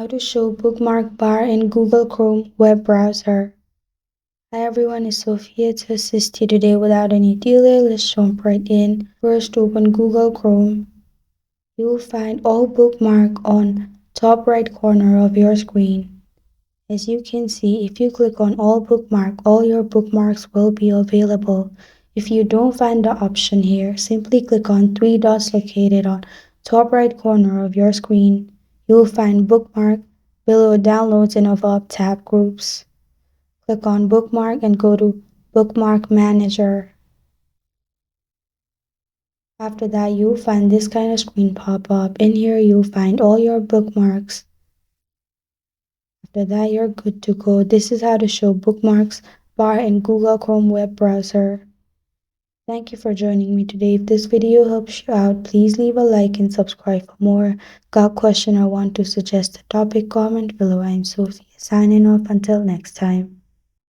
How to show bookmark bar in Google Chrome web browser. Hi everyone, it's Sophia to assist you today. Without any delay, let's jump right in. First, open Google Chrome. You will find all bookmark on top right corner of your screen. As you can see, if you click on all bookmark, all your bookmarks will be available. If you don't find the option here, simply click on three dots located on top right corner of your screen. You will find bookmark. Below downloads and above tab groups. Click on bookmark and go to bookmark manager. After that, you'll find this kind of screen pop up. In here, you'll find all your bookmarks. After that, you're good to go. This is how to show bookmarks bar in Google Chrome web browser. Thank you for joining me today. If this video helps you out, please leave a like and subscribe for more. Got a question or want to suggest a topic, comment below. I'm Sophia signing off until next time.